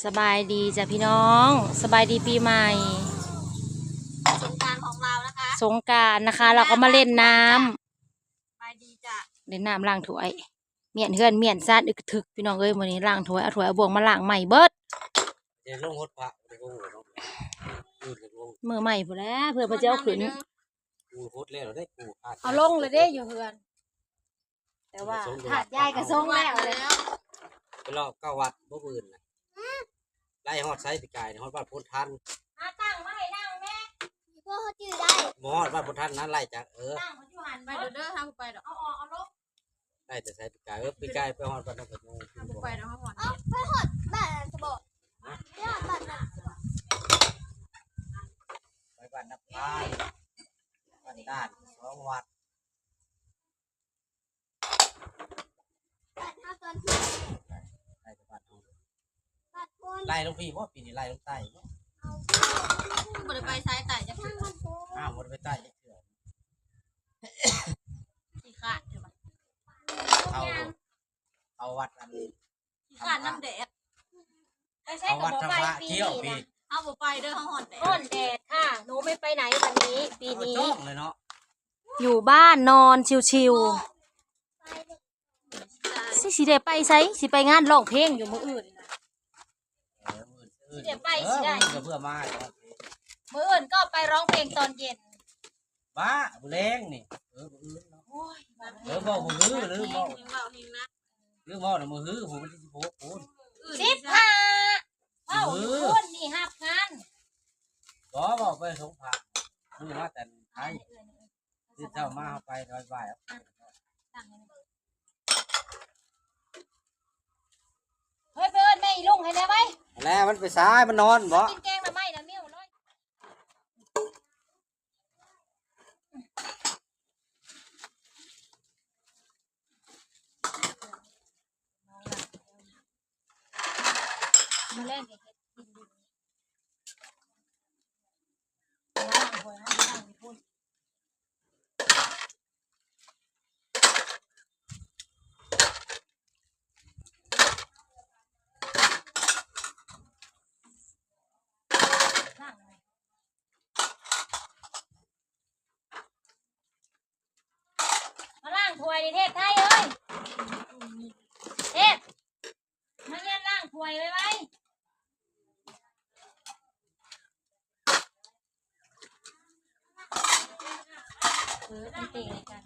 สบายดีจ้ะพี่น้องสบายดีปีใหม่สงกรานต์ของเรานะคะสงกรานต์นะคะ เราก็มาเล่นน้สบายดีจ้ะำเล่นน้ำล้างถ้วยเมียนเฮือนเมียนซาดอึกถึกพี่น้องเอ้ยมื้อนี้ล้างถ้วยเอาถ้วยเอาบ่วงมาล้างใหม่เบิดเดี๋ยวลงหดพระเดี๋ยวก็หัวลงยืดเลยลงมือใหม่พุ่นแหล้วเพื่อพระเจ้าขึ้นปูหดแล้วได้ปูขาดเอาลงเลยเด้อยู่เฮือนแต่ว่าถาดยายก็ส่งแล้วเลย ไปรอบ9 วัดบ่อื่นน่ะไล่ฮอดไซส์ปีกายฮอดวัดพุทธันตั้งมาให้นั่งแม่ก็จืดได้บ่ฮอดวัดพุทธันนั้นไล่จากตั้งมันอยู่หันไปเด้อทางไปเด้อเอาลงไล่แต่ไซส์ปีกายปีกายไปฮอดวัดนครโนนทางไปเด้อฮอดไปฮอดบ้านสะบอกไปฮอดบ้านน่ะไปบ้านนับพายบ้านด้าน2 วัดบ้านเฮาตอนไล่แต่บ้านไล่ลงพี่บ่ปีนี้ไล่ลงใต้บ่บ่ได้ไปซ้ายใต้จักทางมันโตบ่ได้ไปใต้จักเทื่อขี้ขาดใช่ป่ะเอาวัดอันนี้ขี้ขาดน้ำแดดไปใช้ เอา กั วั บ ด บ่ ธรร ไป มะ ปี เที่ยว นี้ ปี นะ เอาบ่ไปเด้อเฮาฮ้อนแดดอ้อนแดดค่ะหนูไม่ไปไหนวันนี้ปีนี้ จ้องเลยเนาะอยู่บ้านนอนชิวๆสิได้ไปไสสิไปงานร้องเพลงอยู่มื้ออื่นน่ะ เดี๋ยวไปสิได้ เพื่อมา มื้ออื่นก็ไปร้องเพลงตอนเย็น บ้าบุแรงนี่มื้ออื่นเนาะ โอ้ย บ่บ่ฮื้อหรือบ่ เฮงเว้าเฮงนะ หรือบ่น่ะมื้อฮื้อผมวันที่16โอ้ย15เอ้าคนนี่ฮับงาน บ่ไปสงขลามื้อมาแต่ไทยที่เจ้ามาเฮาไปร้อยบ่ายเอาเฮ้ยเพิ่นแม่อีลุงให้ได้ไหม แล้วมันไปซ้ายมันนอนบ่ กินแกงละไม้นะมิ้วเลยมาเล่นกับเห็ดกินดิล้างถ้วยเอาล้างพุ่นล้างเลยมาล้างถ้วยดิเทพไทยเอ้ยเทพมาเงี้ยล้างถ้วยไว้ไว้มันตีกัน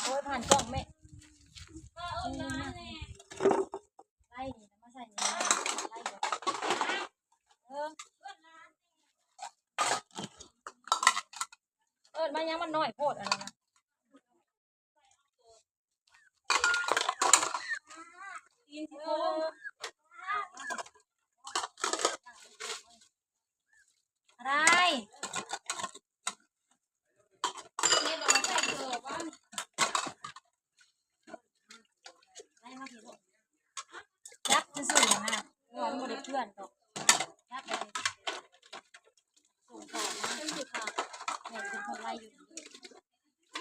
โอ้ยผ่านกล่องแม่ไล่นี่มาใส่นี่ไล่ก่อนมันยังมันน้อยโพดอะไรนะอะไรเนี่ยบอกว่าใส่เกลือบ้างไล่มาผิดจับซื่อๆนะงอนโมเดลเพื่อนตกจับไปส่งต่อมาเป็นสิค่ะเนี่ยเป็นคนไล่อยู่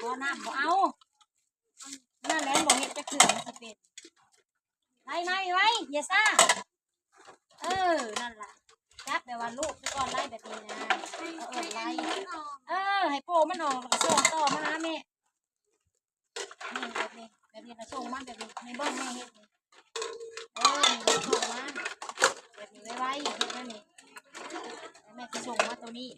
บ่น้ำบ่เอาหน้าแรงบ่เห็ดจะเขื่อนมันจะเป็นไล่มาไว้อย่าซ่านั่นล่ะจับแบบว่าลูกไปก่อนไล่แบบนี้นะไล่ให้โป้มันออกแล้วก็ส่งต่อมาหาแม่นี่แบบนี้ก็ส่งมาแบบนี้ในเบิ้งแม่เห็ดนี่นี่ส่งมาแบบนี้ไว้เห็ดนั่นนี่แม่จะส่งมาตัวนี้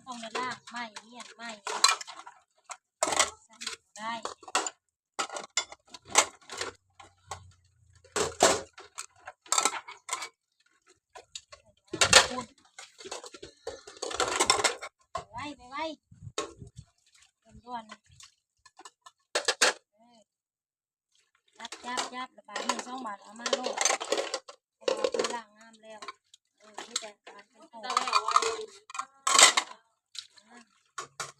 ต้องในล่างไม่เนี่ยไม่ได้ ก่อนยับแล้วบาท1 2 บาทเอามาโลดเอาไปล้างน้ำแล้วที่แต่การเป็นโห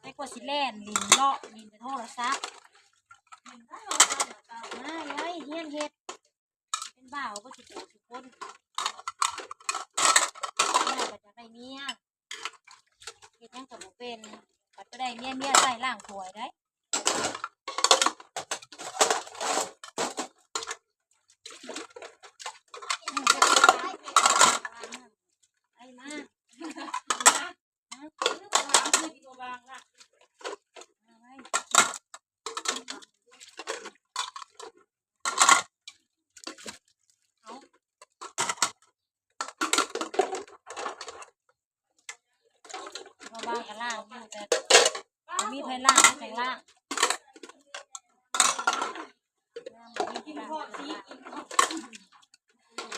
ให้กว่าสิแล่นลินเลาะลินไปโทรศัพท์มาไว้เฮียนเฮ็ดเป็นบ่าวก็สิโกสิคนแม่ก็จะได้เมียเฮ็ดยังก็บ่เป็นปัดก็ได้เมียใส่ล้างถ้วยได้ไอ้มาบ้านกันล่างอยู่แต่มีไฟล่างไม่แข็งล่าง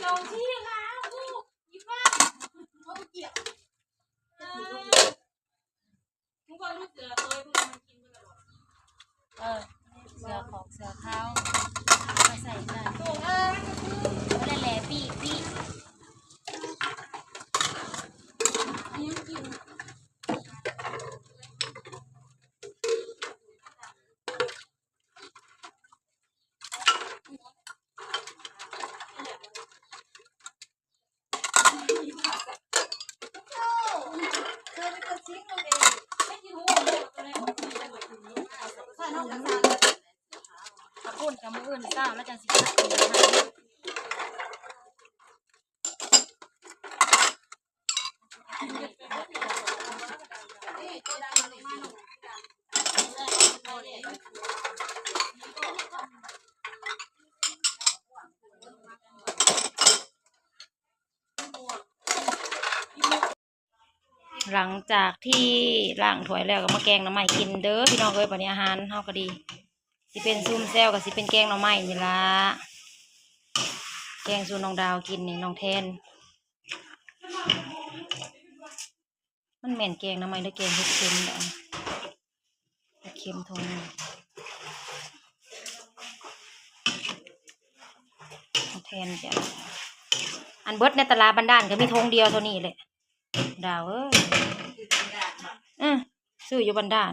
ลงที่ค่ะลูกยิ้มว่าเขาเกี่ยวทุกคนรู้เสือตัวพวกมันกินไปตลอดเสือของเสือเท้ามาใส่กันแล้วแหล่ปีขปุ่นกับมืออื่นเศร้าแล้วจังสิขัดขืนหลังจากที่ล้างถ้วยแล้วก็มาแกงหน่อไม้กินเด้อพี่น้องเอ้ยบัดนี้อาหารเฮาก็ดีสิเป็นซุ่มแซวกับสิเป็นแกงหน่อไม้นี่ล่ะแกงสู่น้องดาวกินนี่น้องแทนมันแม่นแกงหน่อไม้หรือแกงเห็ดเค็มเด้อเห็ดเค็มทงน้องแทนจ้ะอันเบิดในตลาดบ้านด่านก็มีทงเดียวเท่านี้แหละดาวซื้ออยู่บ้านด่าน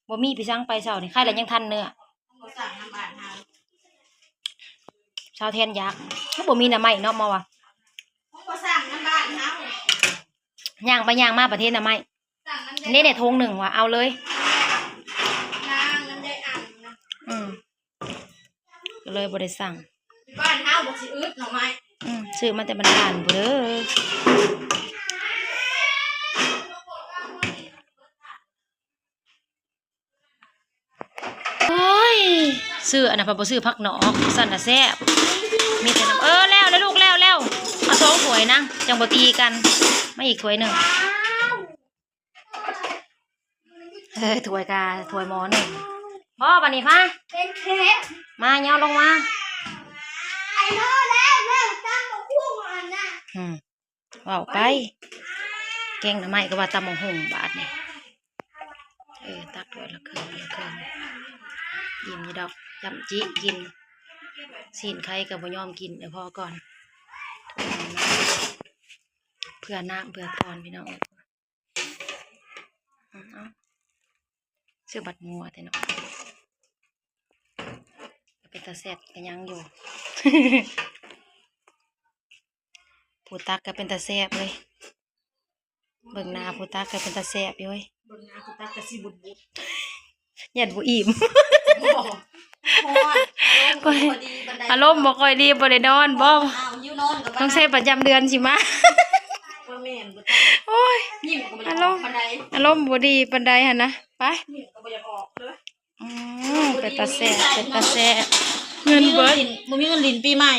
บ่มีพี่ช่างไปเช้านี่ใครแล้วยังทันเนื้อชาวแทนยักษ์ถ้าบ่มีน้ำไม้เนาะมาวะย่างไปย่างมาประเทศน้ำไม้นี่เนี่ยทง1ว่ะเอาเลยก็เลยบ่ได้สั่งบ้านเฮาบ่สิอึดหน่อไม้ซื้อมาแต่บ้านด่านบ่เด้อซื้ออันนั้นพอซื้อผักหนอกสั่นน่ะแซ่บมีแต่น้ำแล้วลูกแล้วเอา2 ถ้วยนะจังบ่ตีกันไม่อีกถ้วยหนึ่งถ้วยกาถ้วยหม้อหนึ่งพ่อบัดนี้มาเป็นเค้กมาเงาลงมาไอ้พ่อแล้วแม่ตั้งมาคู่มันน่ะว้าวไปแกงหน่อไม้ก็ว่าตำบักหุ่งบาทนี่ตักถ้วยละครึ่งกินนี่ดอกจำจิกินสินใครกับบ่ยอมกินเดี๋ยวพอก่อนเพื่อน้ำเพื่อตอนพี่น้องเสื้อบัดงัวแต่เนาะเป็นตาแซ่บกันยังอยู่ ผู้ตักก็เป็นตาแซ่บเลยเบิ่งหน้าผู้ตักก็เป็นตาแซ่บอยู่เว้ยเบิ่งหน้าผู้ตักก็สิบุดยันบ่อิ่มอารมณ์บ่ค่อยดีบ่ได้นอนบ่ต้องใช้ประจำเดือนสิมาโอ้ยอารมณ์บ่ดีปานใดหั่นนะไปเป็นตาแซ่บเงินเบิดบ่มีเงินลิ้นปีใหม่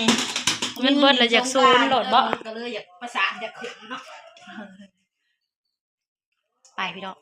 เงินเบิดแล้วอยากซูนโหลดบ่ก็เลยอยากประสานอยากขึ้นเนาะไปพี่น้อง